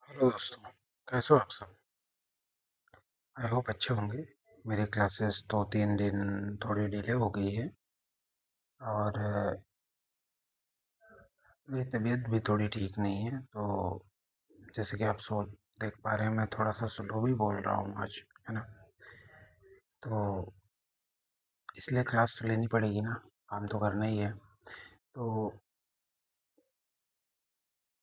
Hello दोस्तों, कैसे हो आप सब? आई होप अच्छे होंगे। मेरी क्लासेस 2-3 दिन थोड़ी डिले हो गई है और मेरी तबीयत भी थोड़ी ठीक नहीं है। तो जैसे कि आप सोच देख पा रहे हैं, मैं थोड़ा सा स्लो भी बोल रहा हूँ आज, है ना? तो इसलिए क्लास तो लेनी पड़ेगी ना, काम तो करना ही है। तो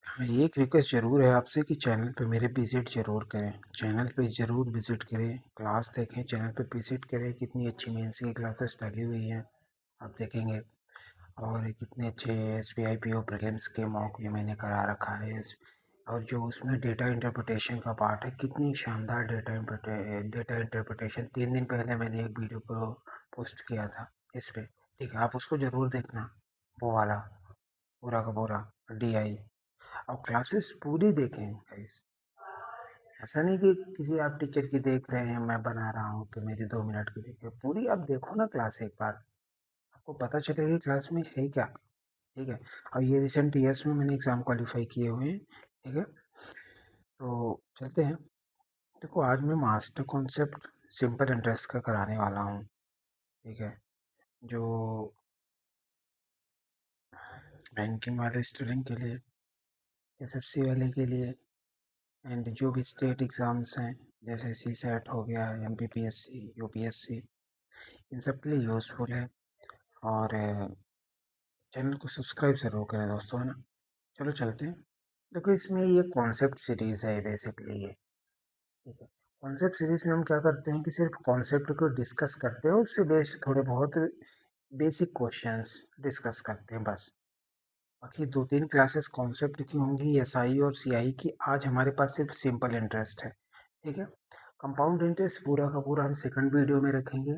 हाँ, एक रिक्वेस्ट ज़रूर है आपसे कि चैनल पे मेरे विज़िट ज़रूर करें। चैनल पे ज़रूर विज़िट करें, क्लास देखें, चैनल पे विज़िट करें। कितनी अच्छी मेंस की क्लासेस डली हुई हैं, आप देखेंगे। और कितने अच्छे एसबीआई पीओ प्रीलिम्स के मॉक भी मैंने करा रखा है। और जो उसमें डेटा इंटरप्रिटेशन का पार्ट है, कितनी शानदार डेटा इंटरप्रिटेशन 3 दिन पहले मैंने एक वीडियो को पोस्ट किया था इस पे। ठीक है, आप उसको ज़रूर देखना, वो वाला पूरा का पूरा DI। और क्लासेस पूरी देखें गाइस। ऐसा नहीं कि किसी आप टीचर की देख रहे हैं, मैं बना रहा हूँ तो मेरी 2 मिनट की देखें, पूरी आप देखो ना क्लास एक बार, आपको पता चलेगा कि क्लास में है क्या। ठीक है। और ये रिसेंट ईयर्स में मैंने एग्ज़ाम क्वालिफाई किए हुए हैं। ठीक है। तो चलते हैं। देखो, आज मैं मास्टर कॉन्सेप्ट सिंपल इंटरेस्ट का कराने वाला हूँ। ठीक है। जो बैंकिंग वाले स्टूडेंट के लिए, एसएससी वाले के लिए, एंड जो भी स्टेट एग्ज़ाम्स हैं जैसे CSAT हो गया, MPPSC, UPSC, इन सब के लिए यूज़फुल है। और चैनल को सब्सक्राइब ज़रूर करें दोस्तों, है ना? चलो चलते हैं। देखो, इसमें ये कॉन्सेप्ट सीरीज़ है बेसिकली ये। ठीक है। कॉन्सेप्ट सीरीज में हम क्या करते हैं कि सिर्फ कॉन्सेप्ट को डिस्कस करते हैं, उससे बेस्ड थोड़े बहुत बेसिक क्वेश्चंस डिस्कस करते हैं बस। बाकी 2-3 क्लासेस कॉन्सेप्ट की होंगी, SI और CI की। आज हमारे पास सिर्फ सिंपल इंटरेस्ट है। ठीक है। कंपाउंड इंटरेस्ट पूरा का पूरा हम सेकंड वीडियो में रखेंगे।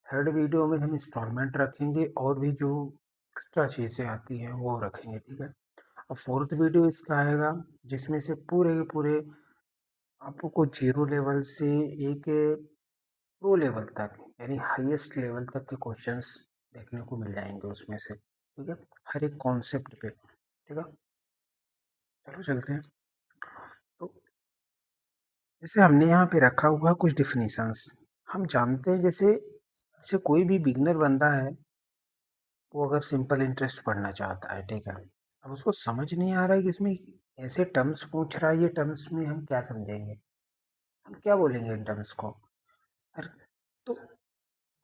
थर्ड वीडियो में हम इंस्टॉलमेंट रखेंगे और भी जो एक्स्ट्रा चीज़ें आती हैं वो रखेंगे। ठीक है। और फोर्थ वीडियो इसका आएगा जिसमें से पूरे के पूरे आपको जीरो लेवल से एक प्रो लेवल तक, यानी हाईएस्ट लेवल तक के क्वेश्चंस देखने को मिल जाएंगे उसमें से। ठीक है। हर एक कॉन्सेप्ट पे। ठीक है। चलो चलते हैं। तो जैसे हमने यहाँ पे रखा हुआ कुछ डिफिनीशंस। हम जानते हैं, जैसे जैसे कोई भी बिगनर बंदा है, वो अगर सिंपल इंटरेस्ट पढ़ना चाहता है, ठीक है, अब उसको समझ नहीं आ रहा है कि इसमें ऐसे टर्म्स पूछ रहा है, ये टर्म्स में हम क्या समझेंगे, हम क्या बोलेंगे इन टर्म्स को। अरे, तो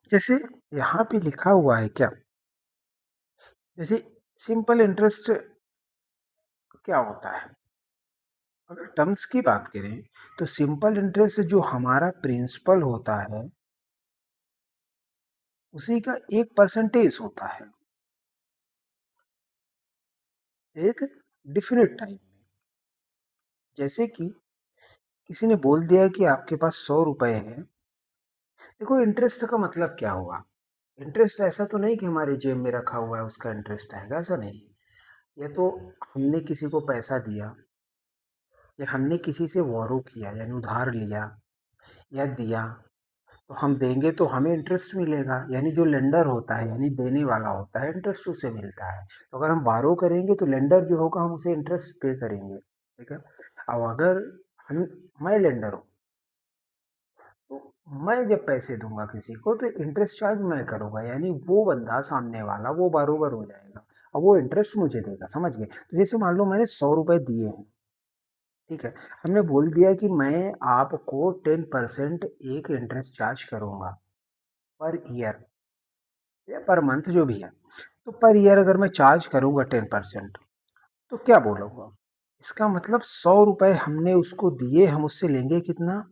जैसे यहाँ पे लिखा हुआ है क्या, जैसे सिंपल इंटरेस्ट क्या होता है। अगर टर्म्स की बात करें तो सिंपल इंटरेस्ट जो हमारा प्रिंसिपल होता है, उसी का एक परसेंटेज होता है एक डिफिनिट टाइम में। जैसे कि किसी ने बोल दिया कि आपके पास 100 रुपए है। देखो, इंटरेस्ट का मतलब क्या हुआ। इंटरेस्ट ऐसा तो नहीं कि हमारे जेब में रखा हुआ है उसका इंटरेस्ट आएगा, ऐसा नहीं। या तो हमने किसी को पैसा दिया, या हमने किसी से बोरो किया यानी उधार लिया या दिया, तो हम देंगे तो हमें इंटरेस्ट मिलेगा, यानी जो लेंडर होता है यानी देने वाला होता है, इंटरेस्ट उसे मिलता है। तो अगर हम बारो करेंगे तो लेंडर जो होगा हम उसे इंटरेस्ट पे करेंगे। ठीक है। अब अगर हम मैं लेंडर हूँ, तो मैं जब पैसे दूंगा किसी को तो इंटरेस्ट चार्ज मैं करूंगा, यानी वो बंदा सामने वाला वो बारोबर हो जाएगा और वो इंटरेस्ट मुझे देगा। समझ गए? तो जैसे मान लो मैंने 100 रुपए दिए हैं। ठीक है। हमने बोल दिया कि मैं आपको 10% एक इंटरेस्ट चार्ज करूंगा पर ईयर या पर मंथ, जो भी है। तो पर ईयर अगर मैं चार्ज करूंगा 10%, तो क्या बोलूंगा, इसका मतलब 100 रुपए हमने उसको दिए, हम उससे लेंगे कितना,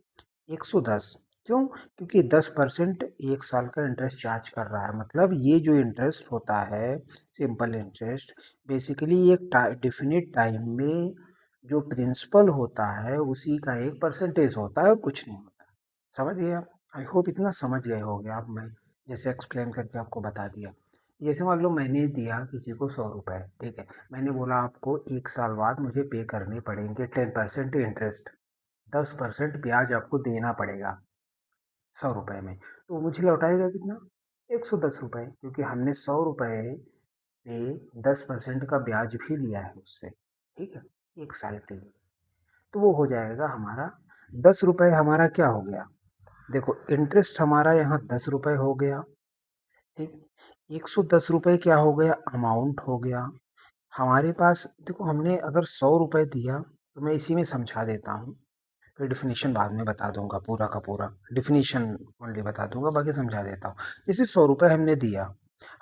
110। क्यों? क्योंकि 10% एक साल का इंटरेस्ट चार्ज कर रहा है। मतलब ये जो इंटरेस्ट होता है, सिंपल इंटरेस्ट, बेसिकली एक डिफिनिट टाइम में जो प्रिंसिपल होता है उसी का एक परसेंटेज होता है और कुछ नहीं होता। समझ गए आप? आई होप इतना समझ गए होगे आप, मैं जैसे एक्सप्लेन करके आपको बता दिया। जैसे मान लो मैंने दिया किसी को 100 रुपए। ठीक है। मैंने बोला आपको 1 साल बाद मुझे पे करने पड़ेंगे 10% इंटरेस्ट, 10% ब्याज आपको देना पड़ेगा 100 रुपए में। तो वो मुझे लौटाएगा कितना, 110 रुपए, क्योंकि हमने 100 रुपए पे 10% का ब्याज भी लिया है उससे। ठीक है। 1 साल के लिए। तो वो हो जाएगा हमारा 10 रुपये। हमारा क्या हो गया, देखो इंटरेस्ट हमारा यहाँ 10 रुपये हो गया। ठीक, 110 रुपये क्या हो गया, अमाउंट हो गया हमारे पास। देखो हमने अगर 100 रुपये दिया तो मैं इसी में समझा देता हूँ, फिर डिफिनीशन बाद में बता दूंगा, पूरा का पूरा डिफिनीशन ओनली बता दूंगा, बाकी समझा देता हूँ। जैसे 100 रुपये हमने दिया,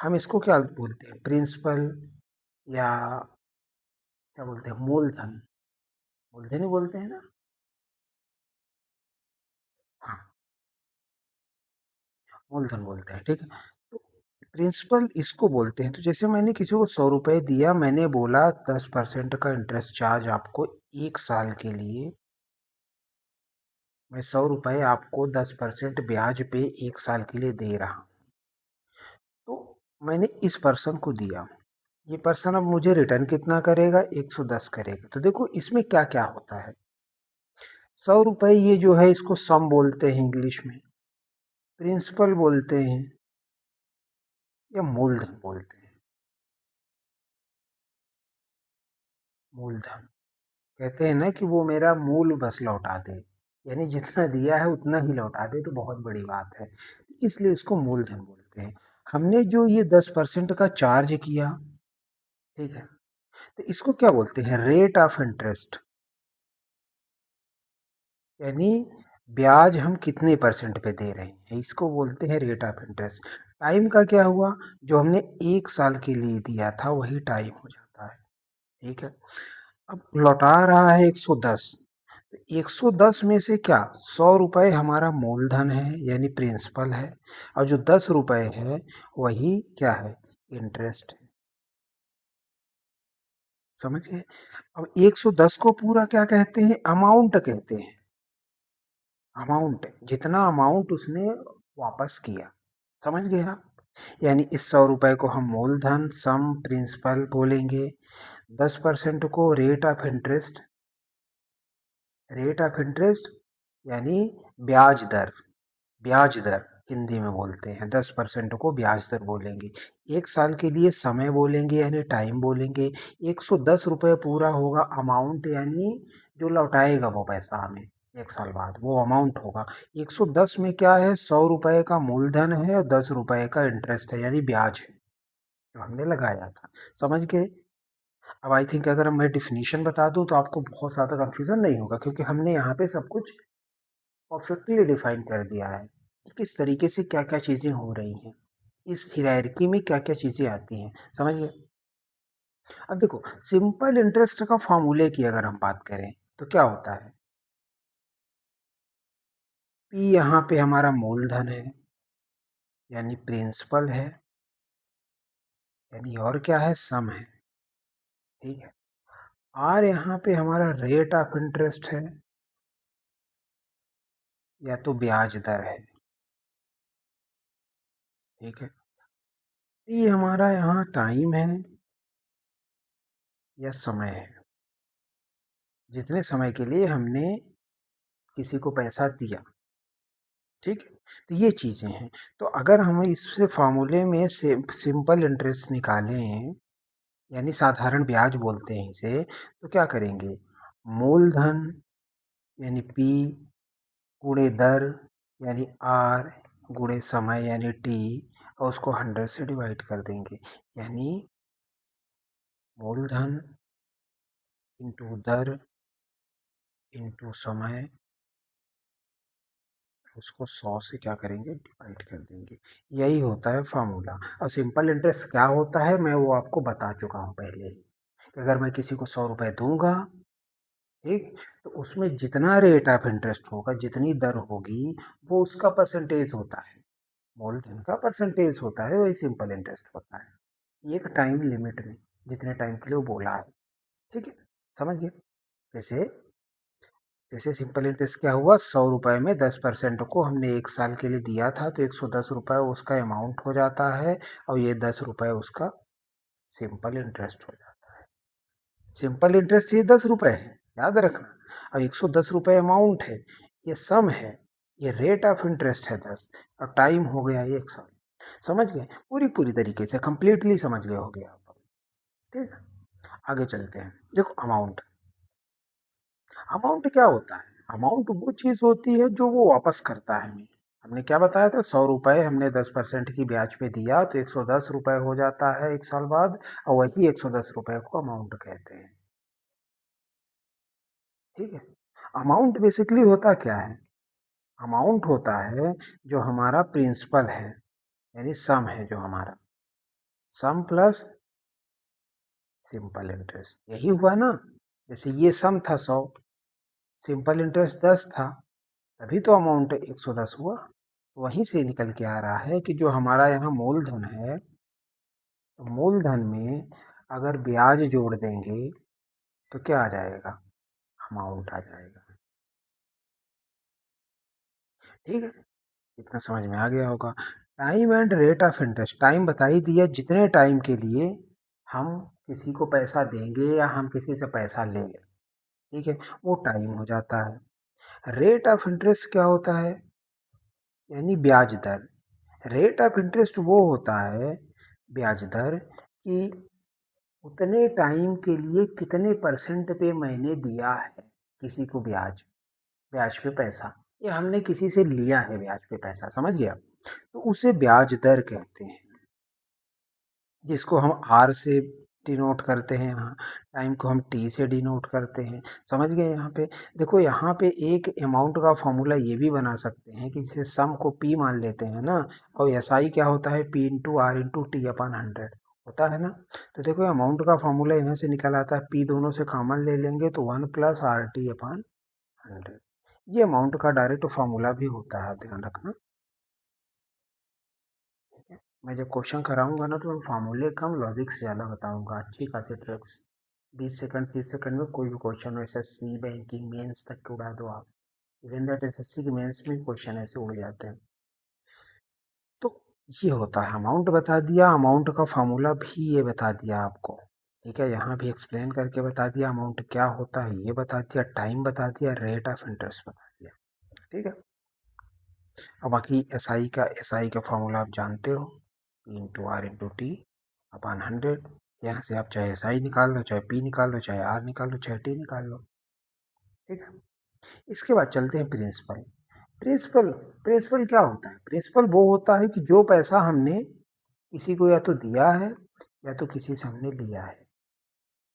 हम इसको क्या बोलते हैं, प्रिंसिपल, या क्या बोलते हैं, मूलधन। मूलधन ही बोलते हैं ना। हाँ, मूलधन बोलते हैं, ठीक है। तो प्रिंसिपल इसको बोलते हैं। तो जैसे मैंने किसी को 100 रुपये दिया, मैंने बोला 10% का इंटरेस्ट चार्ज आपको 1 साल के लिए, मैं 100 रुपये आपको 10% ब्याज पे 1 साल के लिए दे रहा हूँ। तो मैंने इस पर्सन को दिया, ये पर्सन अब मुझे रिटर्न कितना करेगा, 110 करेगा। तो देखो इसमें क्या क्या होता है, 100 रुपये ये जो है इसको सम बोलते हैं इंग्लिश में, प्रिंसिपल बोलते हैं, या मूलधन बोलते हैं। मूलधन कहते हैं ना कि वो मेरा मूल बस लौटा दे, यानी जितना दिया है उतना ही लौटा दे, तो बहुत बड़ी बात है, इसलिए इसको मूलधन बोलते हैं। हमने जो ये 10% का चार्ज किया, ठीक है, तो इसको क्या बोलते हैं, रेट ऑफ इंटरेस्ट, यानी ब्याज हम कितने परसेंट पे दे रहे हैं, इसको बोलते हैं रेट ऑफ इंटरेस्ट। टाइम का क्या हुआ, जो हमने 1 साल के लिए दिया था वही टाइम हो जाता है, ठीक है। अब लौटा रहा है 110, तो 110 में से क्या, 100 रुपये हमारा मूलधन है यानी प्रिंसिपल है, और जो 10 रुपये है वही क्या है, इंटरेस्ट है। समझ गए। अब 110 को पूरा क्या कहते हैं, अमाउंट कहते हैं। अमाउंट, जितना अमाउंट उसने वापस किया, समझ गए आप। यानी इस 100 रुपये को हम मूलधन सम प्रिंसिपल बोलेंगे, 10% को rate of interest, rate of interest यानी ब्याज दर, ब्याज दर हिंदी में बोलते हैं, 10% को ब्याज दर बोलेंगे। 1 साल के लिए समय बोलेंगे यानी टाइम बोलेंगे। 110 रुपये पूरा होगा अमाउंट, यानी जो लौटाएगा वो पैसा हमें 1 साल बाद, वो अमाउंट होगा। 110 में क्या है, 100 रुपये का मूलधन है और 10 रुपये का इंटरेस्ट है यानी ब्याज है जो हमने लगाया था। समझ गए। अब आई थिंक अगर मैं डिफिनीशन बता दूं तो आपको बहुत ज़्यादा कंफ्यूजन नहीं होगा, क्योंकि हमने यहाँ पे सब कुछ परफेक्टली डिफाइन कर दिया है कि किस तरीके से क्या क्या चीज़ें हो रही हैं, इस हिरारकी में क्या क्या चीज़ें आती हैं। समझिए। अब देखो सिंपल इंटरेस्ट का फॉर्मूले की अगर हम बात करें तो क्या होता है, पी यहाँ पे हमारा मूलधन है यानी प्रिंसिपल है, यानी और क्या है, सम है, ठीक है। आर यहाँ पे हमारा रेट ऑफ इंटरेस्ट है या तो ब्याज दर है, ठीक है। टी हमारा यहाँ टाइम है या समय है, जितने समय के लिए हमने किसी को पैसा दिया, ठीक है। तो ये चीज़ें हैं। तो अगर हम इससे फार्मूले में से सिंपल इंटरेस्ट निकालें, यानी साधारण ब्याज बोलते हैं इसे, तो क्या करेंगे, मूलधन यानी पी गुणे दर यानी आर गुणे समय यानी टी, और उसको 100 से डिवाइड कर देंगे, यानी मूलधन इंटू दर इंटू समय, उसको 100 से क्या करेंगे, डिवाइड कर देंगे। यही होता है फार्मूला। और सिंपल इंटरेस्ट क्या होता है मैं वो आपको बता चुका हूँ पहले ही, कि अगर मैं किसी को 100 रुपये दूंगा, ठीक, तो उसमें जितना रेट ऑफ इंटरेस्ट होगा, जितनी दर होगी, वो उसका परसेंटेज होता है, मूलधन का परसेंटेज होता है, वही सिंपल इंटरेस्ट होता है, एक टाइम लिमिट में, जितने टाइम के लिए वो बोला है, ठीक है। समझ गए। जैसे जैसे सिंपल इंटरेस्ट क्या हुआ, 100 रुपये में 10% को हमने 1 साल के लिए दिया था, तो 110 रुपये उसका अमाउंट हो जाता है, और ये 10 रुपये उसका सिंपल इंटरेस्ट हो जाता है। सिंपल इंटरेस्ट ये 10 रुपये है, याद रखना। और 110 रुपये अमाउंट है, ये सम है, ये रेट ऑफ इंटरेस्ट है 10, और टाइम हो गया 1 साल। समझ गए, पूरी पूरी तरीके से कंप्लीटली समझ गए हो गया आप, ठीक है। आगे चलते हैं। देखो अमाउंट, अमाउंट क्या होता है? अमाउंट वो चीज़ होती है जो वो वापस करता है हमें। हमने क्या बताया था, 100 रुपए हमने 10% की ब्याज पे दिया तो 110 रुपए हो जाता है 1 साल बाद, और वही 110 रुपए को अमाउंट कहते हैं। ठीक है? अमाउंट बेसिकली होता क्या है? अमाउंट होता है जो हमारा प्रिंसिपल है, यानी सम है जो हमारा, सम प्लस सिंपल इंटरेस्ट, यही हुआ ना? जैसे ये सम था 100, सिंपल इंटरेस्ट 10 था, तभी तो अमाउंट 110 हुआ। वहीं से निकल के आ रहा है कि जो हमारा यहाँ मूलधन है, तो मूलधन में अगर ब्याज जोड़ देंगे तो क्या आ जाएगा? अमाउंट आ जाएगा। ठीक है? इतना समझ में आ गया होगा। Time and rate of interest, time बता ही दिया, जितने टाइम के लिए हम किसी को पैसा देंगे या हम किसी से पैसा ले लें, ठीक है, वो टाइम हो जाता है। रेट ऑफ इंटरेस्ट क्या होता है? यानी ब्याज दर। रेट ऑफ इंटरेस्ट वो होता है, ब्याज दर, कि उतने टाइम के लिए कितने परसेंट पे मैंने दिया है किसी को ब्याज, ब्याज पे पैसा, या हमने किसी से लिया है ब्याज पे पैसा, समझ गया? तो उसे ब्याज दर कहते हैं, जिसको हम आर से डिनोट करते हैं, यहाँ टाइम को हम टी से डिनोट करते हैं। समझ गए यहाँ पे? देखो यहाँ पे एक अमाउंट का फॉर्मूला ये भी बना सकते हैं कि जैसे सम को पी मान लेते हैं ना, और एस आई क्या होता है, P into R into T upon 100 होता है ना। तो देखो अमाउंट का फॉर्मूला यहाँ से निकल आता है, पी दोनों से कॉमन ले लेंगे तो 1 प्लस आर टी अपन 100। ये अमाउंट का डायरेक्ट फॉर्मूला भी होता है, ध्यान रखना। ठीक है? मैं जब क्वेश्चन कराऊंगा ना तो मैं फार्मूले कम लॉजिक से ज़्यादा बताऊंगा, अच्छी खासी ट्रिक्स। 20 सेकंड 30 सेकंड में कोई भी क्वेश्चन हो, एसएससी बैंकिंग मेंस तक के उड़ा दो आप। इवन दैट एसएससी के मेंस में क्वेश्चन ऐसे उड़ जाते हैं। तो ये होता है, अमाउंट बता दिया, अमाउंट का फार्मूला भी ये बता दिया आपको। ठीक है, यहाँ भी एक्सप्लेन करके बता दिया अमाउंट क्या होता है, ये बता दिया, टाइम बता दिया, रेट ऑफ इंटरेस्ट बता दिया। ठीक है? और बाकी एस आई का फॉर्मूला आप जानते हो, P into R into T upon 100। यहाँ से आप चाहे एस आई निकाल लो, चाहे पी निकाल लो, चाहे आर निकाल लो, चाहे टी निकाल लो। ठीक है? इसके बाद चलते हैं प्रिंसिपल। प्रिंसिपल प्रिंसिपल क्या होता है? प्रिंसिपल वो होता है कि जो पैसा हमने किसी को या तो दिया है या तो किसी से हमने लिया है,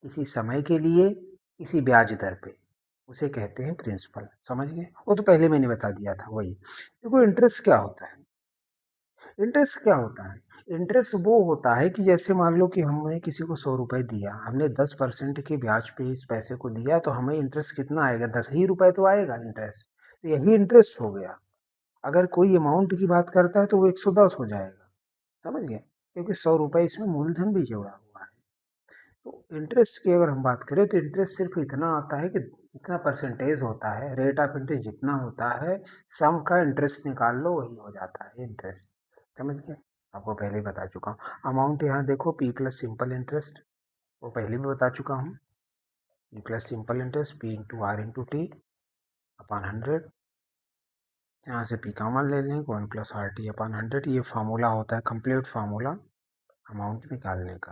किसी समय के लिए, किसी ब्याज दर पे, उसे कहते हैं प्रिंसिपल। समझ गए? वो तो पहले मैंने बता दिया था वही। देखो इंटरेस्ट क्या होता है? इंटरेस्ट क्या होता है? इंटरेस्ट वो होता है कि जैसे मान लो कि हमने किसी को 100 रुपए दिया, हमने 10% के ब्याज पे इस पैसे को दिया, तो हमें इंटरेस्ट कितना आएगा? 10 ही रुपए तो आएगा इंटरेस्ट। तो यही इंटरेस्ट हो गया। अगर कोई अमाउंट की बात करता है तो वो 110 हो जाएगा। समझ गए? क्योंकि 100 रुपए इसमें मूलधन भी जोड़ा हुआ है। तो इंटरेस्ट की अगर हम बात करें तो इंटरेस्ट सिर्फ इतना आता है कि जितना परसेंटेज होता है, रेट ऑफ इंटरेस्ट जितना होता है, सम का इंटरेस्ट निकाल लो वही हो जाता है इंटरेस्ट। समझ गए? आपको पहले ही बता चुका हूँ। अमाउंट यहाँ देखो, पी प्लस सिंपल इंटरेस्ट, वो पहले भी बता चुका हूँ। P plus simple interest, P into R into T upon 100। यहाँ से पी कॉमन ले लें, 1 प्लस आर टी अपन 100। ये फार्मूला होता है, कंप्लीट फार्मूला अमाउंट निकालने का।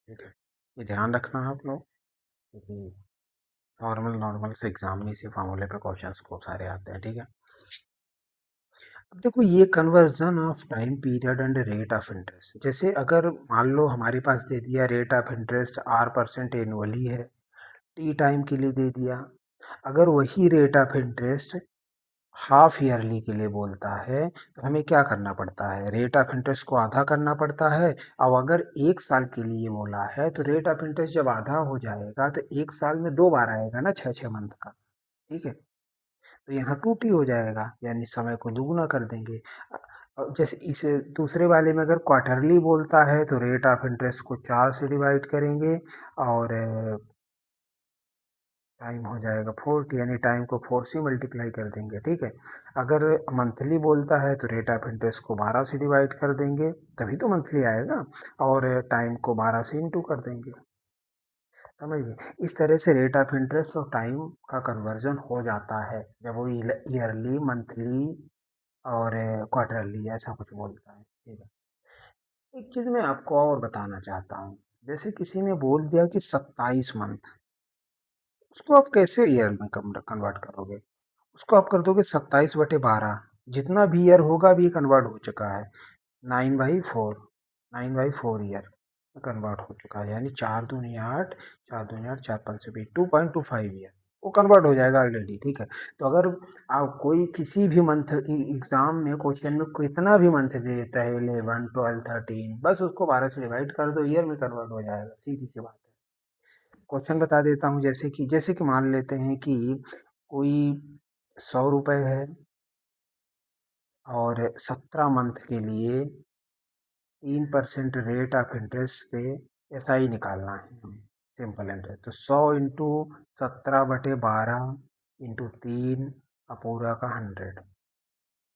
ठीक है? ये ध्यान रखना आप लोग, क्योंकि नॉर्मल नॉर्मल से एग्जाम में इसी फार्मूले पे क्वेश्चंस खूब सारे आते हैं। ठीक है? अब देखो ये conversion of time period and rate of interest, जैसे अगर मान लो हमारे पास दे दिया rate of interest R% annually है, टी टाइम के लिए दे दिया। अगर वही rate of interest half yearly के लिए बोलता है तो हमें क्या करना पड़ता है? रेट ऑफ इंटरेस्ट को आधा करना पड़ता है। अब अगर 1 साल के लिए बोला है तो रेट ऑफ इंटरेस्ट जब आधा हो जाएगा तो 1 साल में 2 बार आएगा ना, 6 6 मंथ का। ठीक है? तो यहाँ 2T हो जाएगा, यानी समय को दुगुना कर देंगे। जैसे इस दूसरे वाले में अगर क्वार्टरली बोलता है तो रेट ऑफ इंटरेस्ट को 4 से डिवाइड करेंगे, और टाइम हो जाएगा 40, यानी टाइम को 4 से मल्टीप्लाई कर देंगे। ठीक है? अगर मंथली बोलता है तो रेट ऑफ इंटरेस्ट को 12 से डिवाइड कर देंगे, तभी तो मंथली आएगा, और टाइम को 12 से इंटू कर देंगे। समझिए? इस तरह से रेट ऑफ इंटरेस्ट और टाइम का कन्वर्जन हो जाता है जब वो ईयरली, मंथली और क्वार्टरली ऐसा कुछ बोलता है। ठीक है? एक चीज़ मैं आपको और बताना चाहता हूँ, जैसे किसी ने बोल दिया कि 27 मंथ, उसको आप कैसे ईयर में कन्वर्ट करोगे? उसको आप कर दोगे 27/12, जितना भी ईयर होगा अभी कन्वर्ट हो चुका है 9/4, 9/4 ईयर में कन्वर्ट हो चुका है, यानी 4×2=8, 4×2=8, 4×5=20, 2.25 ईयर वो कन्वर्ट हो जाएगा ऑलरेडी, ठीक है। तो अगर आप कोई किसी भी मंथ एग्जाम में क्वेश्चन में कितना भी मंथ दे देता है, 11, 12, 13, बस उसको 12 से डिवाइड कर दो, ईयर में कन्वर्ट हो जाएगा, सीधी सी बात है। क्वेश्चन बता देता हूँ, जैसे कि मान लेते हैं कि कोई 100 रुपए है और 17 मंथ के लिए 3% रेट ऑफ इंटरेस्ट पे SI निकालना है हमें, सिंपल इंटरेस्ट। तो 100 × 17/12 × 3 पूरा का 100,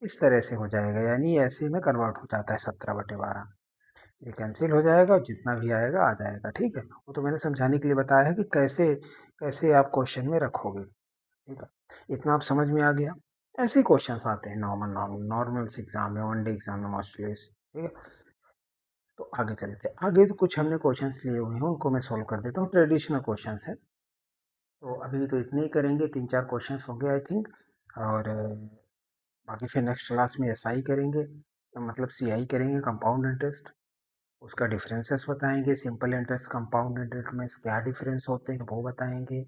इस तरह से हो जाएगा, यानी ऐसे में कन्वर्ट हो जाता है 17/12। ये कैंसिल हो जाएगा और जितना भी आएगा आ जाएगा, ठीक है। वो तो मैंने समझाने के लिए बताया है कि कैसे कैसे आप क्वेश्चन में रखोगे, ठीक है। इतना आप समझ में आ गया। ऐसे ही क्वेश्चंस आते हैं नॉर्मल नॉर्मल नॉर्मल एग्जाम में, वनडे एग्जाम में मोस्टली, ठीक है। तो आगे चलते हैं, आगे तो कुछ हमने क्वेश्चंस लिए हुए हैं, उनको मैं सॉल्व कर देता हूँ, ट्रेडिशनल क्वेश्चंस है। तो अभी तो इतने ही करेंगे, 3-4 क्वेश्चंस होंगे आई थिंक। और बाकी फिर नेक्स्ट क्लास में SI करेंगे, मतलब CI करेंगे, कंपाउंड इंटरेस्ट, उसका डिफरेंसेस बताएंगे, सिंपल इंटरेस्ट कंपाउंड इंटरेस्ट में क्या डिफरेंस होते हैं वो बताएंगे,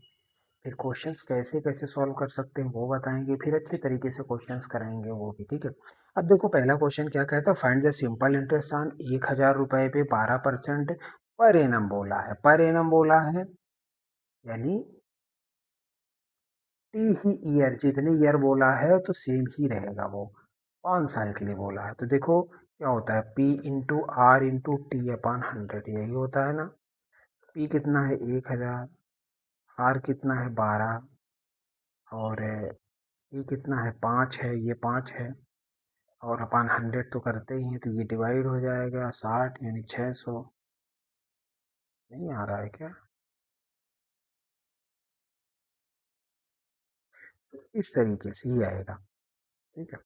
फिर क्वेश्चंस कैसे कैसे सॉल्व कर सकते हैं वो बताएंगे, फिर अच्छे तरीके से क्वेश्चंस कराएंगे वो भी, ठीक है। अब देखो पहला क्वेश्चन क्या कहता है, find the simple interest on 1,000 रुपए पे 12% पर एनम बोला है, पर एनम बोला है, यानी टी ही ईयर, जितने ईयर बोला है तो सेम ही रहेगा वो, 5 साल के लिए बोला है। तो देखो क्या होता है, P × R × T/100, यही होता है ना। P कितना है 1,000, R कितना है 12, और ये कितना है 5 है, ये 5 है, और अपन 100 तो करते ही हैं, तो ये डिवाइड हो जाएगा 60, यानी 600। नहीं आ रहा है क्या? तो इस तरीके से ही आएगा, ठीक है।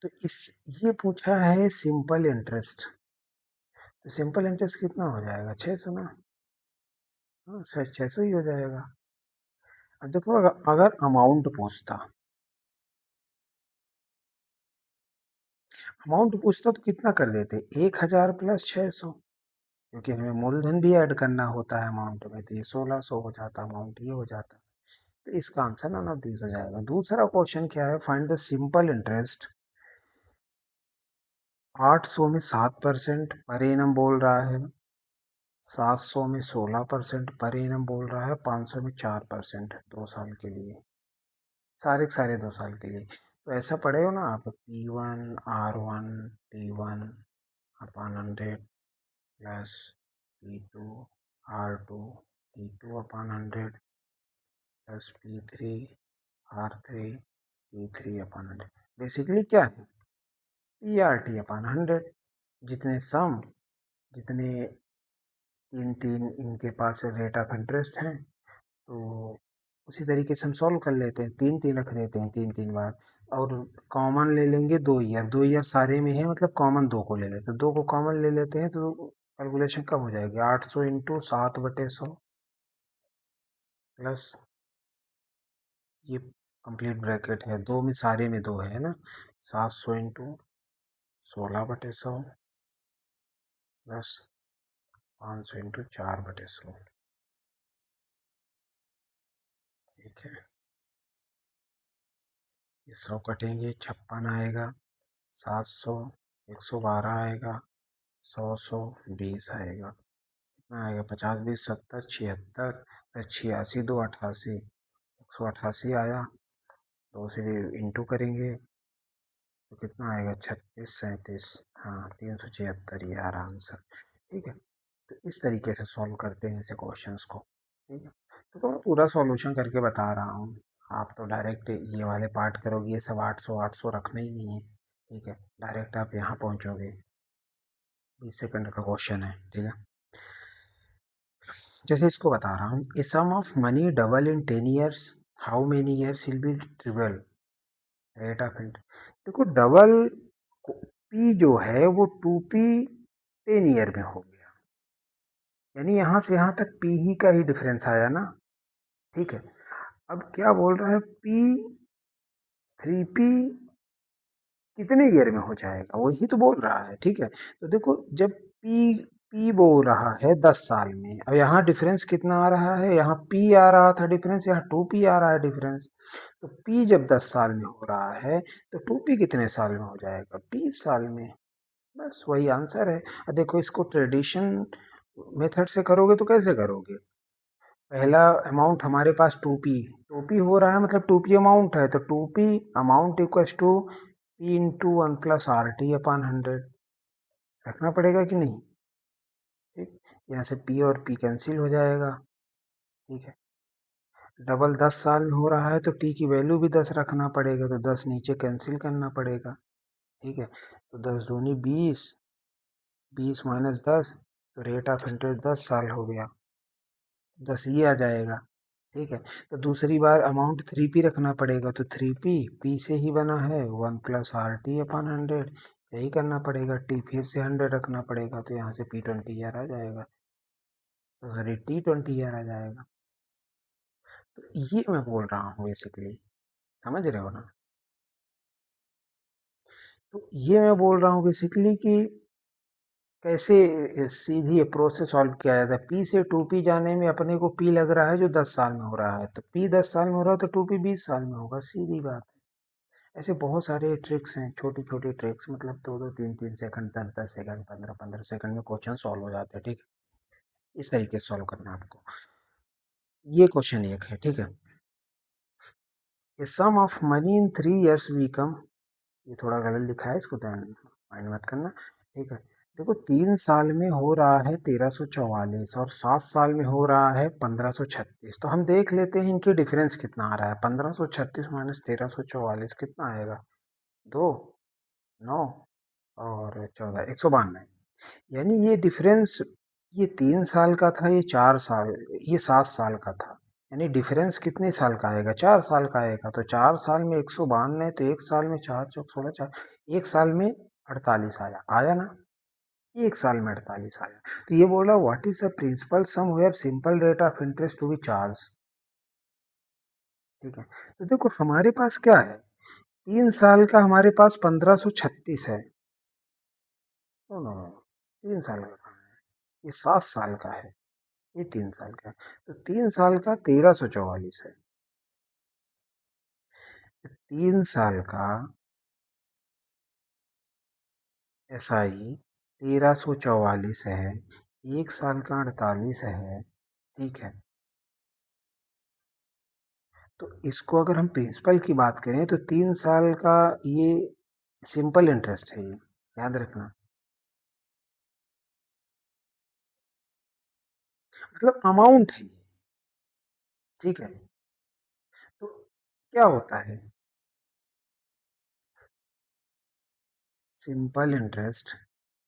तो इस ये पूछा है सिंपल इंटरेस्ट, तो सिंपल इंटरेस्ट कितना हो जाएगा 600 ना। हाँ, 600 ही हो जाएगा। अब देखो अगर अमाउंट पूछता, तो कितना कर देते, 1,000 + 600, क्योंकि हमें मूलधन भी ऐड करना होता है अमाउंट में, तो ये 1,600 हो जाता, अमाउंट ये हो जाता। तो इसका आंसर नॉन ऑफ दिस हो जाएगा। दूसरा क्वेश्चन क्या है, फाइंड द सिंपल इंटरेस्ट 800 में 7% पर एनम बोल रहा है, 700 में 16% पर एनम बोल रहा है, 500 में 4% 2 साल के लिए, सारे के सारे 2 साल के लिए। तो ऐसा पढ़े हो ना आप, P1 R1 T1/100 plus P2 R2 T2/100 plus P3 R3 T3/100। Basically क्या है, PRT/100, जितने सम, जितने तीन तीन इनके पास रेट ऑफ इंटरेस्ट हैं, तो उसी तरीके से हम सॉल्व कर लेते हैं, 3 3 रख देते हैं 3 3 बार, और कॉमन ले लेंगे 2 ईयर, 2 ईयर सारे में है, मतलब कॉमन 2 को ले लेते हैं, 2 को कॉमन ले लेते हैं, तो कैलकुलेशन कम हो जाएगी, 800 × 7/100 प्लस ये कंप्लीट ब्रैकेट है, 2 में सारे में 2 है ना, 700 × 16/100 प्लस 500 × 4/100, ठीक है। ये 100 कटेंगे, 56 आएगा, 700, 112 आएगा, 100 100 20 आएगा, कितना आएगा, 50 20 70 76, 86 2 88, 188 आया, 2 से इंटू करेंगे तो कितना आएगा, 36 37, हाँ 376, ये आ रहा आंसर, ठीक है। तो इस तरीके से सॉल्व करते हैं ऐसे क्वेश्चंस को, ठीक है। तो मैं पूरा सॉल्यूशन करके बता रहा हूँ, आप तो डायरेक्ट ये वाले पार्ट करोगे, ये सब 800 800 रखना ही नहीं है, ठीक है। डायरेक्ट आप यहाँ पहुँचोगे, 20 सेकंड का क्वेश्चन है, ठीक है। जैसे इसको बता रहा हूँ, a sum of money double in 10 years, how many years will be triple, rate of interest. देखो डबल, पी जो है वो 2P 10 ईयर में हो गया, यानी यहाँ से यहाँ तक पी ही का ही डिफरेंस आया ना। ठीक है, अब क्या बोल रहा है, पी 3p कितने ईयर में हो जाएगा, वही तो बोल रहा है। ठीक है, तो देखो जब पी पी बोल रहा है 10 साल में, और यहाँ डिफरेंस कितना आ रहा है, यहाँ पी आ रहा था डिफरेंस, यहाँ 2p आ रहा है डिफरेंस। तो पी जब 10 साल में हो रहा है तो 2p कितने साल में हो जाएगा, 20 साल में। बस वही आंसर है। और देखो इसको ट्रेडिशन मेथड से करोगे तो कैसे करोगे, पहला अमाउंट हमारे पास 2p हो रहा है, मतलब 2p अमाउंट है, तो 2p amount equals to p into 1+RT/100 रखना पड़ेगा कि नहीं। ठीक, यहाँ से p और p कैंसिल हो जाएगा। ठीक है, डबल 10 साल में हो रहा है तो t की वैल्यू भी 10 रखना पड़ेगा, तो 10 नीचे कैंसिल करना पड़ेगा। ठीक है, तो 10 दूनी 20, 20 माइनस 10, तो रेट ऑफ इंटरेस्ट 10 साल हो गया, 10 ये आ जाएगा। ठीक है, तो दूसरी बार अमाउंट 3p रखना पड़ेगा, तो 3p p से ही बना है, 1+RT/100, यही करना पड़ेगा। t फिर से 100 रखना पड़ेगा, तो यहाँ से p20 आ जाएगा, तो सॉरी t20 आ जाएगा। तो ये मैं बोल रहा हूँ बेसिकली, समझ रहे हो ना। तो ये मैं बोल रहा हूँ बेसिकली कि कैसे सीधी अप्रोच से सॉल्व किया जाता है। पी से 2p जाने में अपने को p लग रहा है जो 10 साल में हो रहा है, तो p 10 साल में हो रहा है तो 2p 20 साल में होगा, सीधी बात है। ऐसे बहुत सारे ट्रिक्स हैं, छोटी छोटी ट्रिक्स, मतलब 2-2, 3-3 सेकंड, 10-10 सेकंड, 15-15 सेकंड में क्वेश्चन सॉल्व हो जाते हैं। ठीक है, इस तरीके से सॉल्व करना है आपको। ये क्वेश्चन एक है। ठीक है, a sum of money in 3 years become, ये थोड़ा गलत लिखा है, इसको ध्यान माइंड मत करना। ठीक है, देखो 3 साल में हो रहा है 1344 और 7 साल में हो रहा है 1536, तो हम देख लेते हैं इनके डिफरेंस कितना आ रहा है। 1536 माइनस 1344 कितना आएगा, 2, 9 और 14, 192। यानी ये डिफरेंस, ये 3 साल का था, ये 4 साल, ये 7 साल का था, यानी डिफरेंस कितने साल का आएगा, 4 साल का आएगा। तो 4 साल में 192, तो एक साल में 4 चौक 16, 4, एक साल में 48 आया, आया ना, एक साल में 48 आया। तो ये बोल रहा, what is the principal sum where simple rate of interest to be charge. ठीक है, तो देखो हमारे पास क्या है, 3 साल का हमारे पास 1536 है। नो नो नो, 3 साल का कहाँ है, ये 7 साल का है, ये 3 साल का है, तो 3 साल का 1344 है। 3 साल का SI 1344 है, एक साल का 48 है। ठीक है, तो इसको अगर हम प्रिंसिपल की बात करें तो 3 साल का ये सिंपल इंटरेस्ट है, ये याद रखना, मतलब अमाउंट है ये। ठीक है, तो क्या होता है सिंपल इंटरेस्ट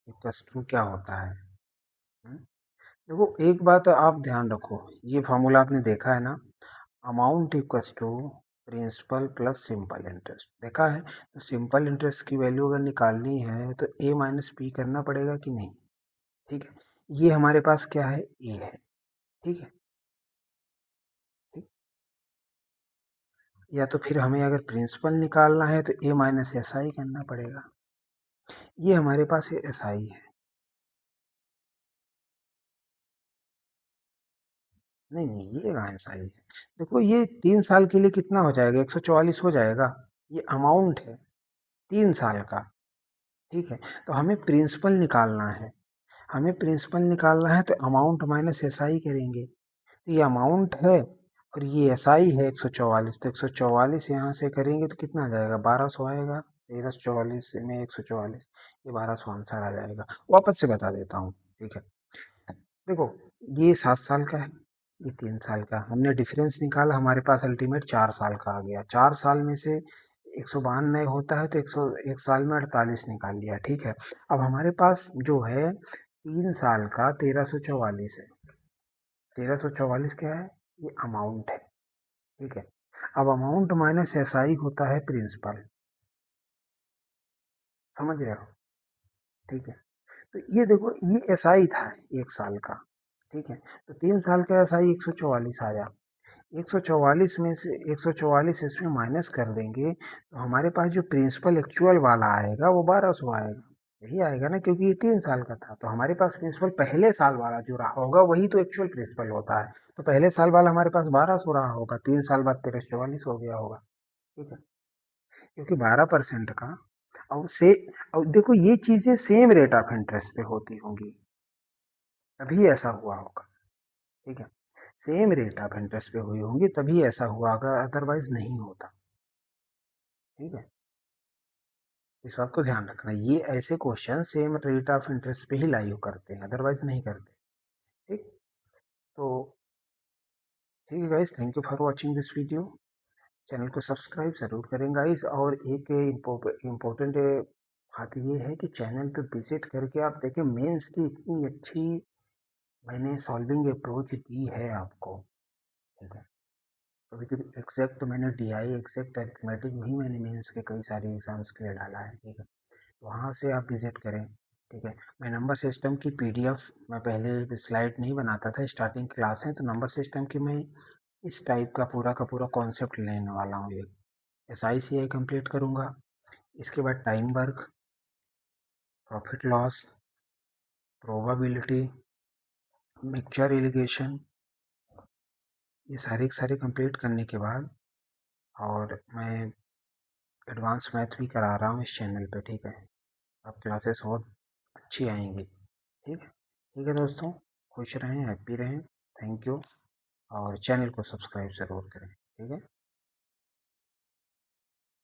इक्वल्स टू, क्या होता है, हम्म? देखो एक बात आप ध्यान रखो, ये फॉर्मूला आपने देखा है ना, amount equals to principal plus simple interest, देखा है। तो सिंपल इंटरेस्ट की वैल्यू अगर निकालनी है तो a माइनस पी करना पड़ेगा कि नहीं। ठीक है, ये हमारे पास क्या है, a है। ठीक है, ठीक, या तो फिर हमें अगर प्रिंसिपल निकालना है तो a माइनस एस आई करना पड़ेगा, ये हमारे पास है एस आई है। नहीं नहीं, ये कहाँ एस आई है, देखो ये 3 साल के लिए कितना हो जाएगा, 144 हो जाएगा, ये अमाउंट है 3 साल का। ठीक है, तो हमें प्रिंसिपल निकालना है, हमें प्रिंसिपल निकालना है तो अमाउंट माइनस एस आई करेंगे, तो ये अमाउंट है और ये एस आई है 144, तो 144 यहाँ से करेंगे तो कितना आ जाएगा, 1200 आएगा, 1344 में 144, ये 1200 आंसर आ जाएगा। वापस से बता देता हूँ। ठीक है, देखो ये 7 साल का है, ये 3 साल का, हमने डिफरेंस निकाला, हमारे पास अल्टीमेट 4 साल का आ गया। 4 साल में से 192 होता है तो 1 साल में 48 निकाल लिया। ठीक है, अब हमारे पास जो है 3 साल का 1344 है, 1344 क्या है, ये अमाउंट है। ठीक है, अब अमाउंट माइनस एस आई होता है प्रिंसिपल, समझ रहे हो। ठीक है, तो ये देखो, ये एसआई था 1 साल का, ठीक है? तो 3 साल का एसआई 144 आया। 144 में से 144 इसमें माइनस कर देंगे तो हमारे पास जो प्रिंसिपल एक्चुअल वाला आएगा वो 1200 आएगा। यही आएगा ना, क्योंकि ये 3 साल का था। तो हमारे पास प्रिंसिपल पहले साल वाला जो रहा होगा वही तो एक्चुअल प्रिंसिपल होता है। तो पहले साल वाला हमारे पास 1200 रहा होगा, 3 साल बाद 1344 हो गया होगा। ठीक है, क्योंकि 12% का, और से और देखो ये चीजें सेम रेट ऑफ इंटरेस्ट पे होती होंगी, तभी ऐसा हुआ होगा। ठीक है, सेम रेट ऑफ इंटरेस्ट पे हुई होंगी तभी ऐसा हुआ होगा, अदरवाइज नहीं होता। ठीक है, इस बात को ध्यान रखना, ये ऐसे question same rate of interest पे ही लाइव करते हैं, अदरवाइज नहीं करते। ठीक, तो ठीक है guys, thank you for watching this video. Channel को सब्सक्राइब जरूर करें गाइस, और एक इम्पोर्टेंट बात ये है कि चैनल पे विजिट करके आप देखें मेंस की इतनी अच्छी मैंने सॉल्विंग अप्रोच दी है आपको। ठीक है, कभी कभी एग्जैक्ट मैंने डीआई एग्जैक्ट अरिथमेटिक भी मैंने मेंस के कई सारे एग्जाम्स के लिए डाला है। ठीक है, वहाँ से आप विजिट करें। ठीक है, मैं नंबर सिस्टम की पीडीएफ, मैं पहले स्लाइड नहीं बनाता था, स्टार्टिंग क्लास है तो नंबर सिस्टम की मैं इस टाइप का पूरा कॉन्सेप्ट लेने वाला हूँ। ये SICI कंप्लीट करूँगा, इसके बाद time work, profit loss, probability, mixture irrigation, ये सारे के सारे कंप्लीट करने के बाद, और मैं एडवांस मैथ भी करा रहा हूँ इस चैनल पे। ठीक है, अब क्लासेस और अच्छी आएंगी। ठीक है, ठीक है दोस्तों, खुश रहें, हैप्पी रहें, थैंक यू, और चैनल को सब्सक्राइब ज़रूर करें। ठीक है।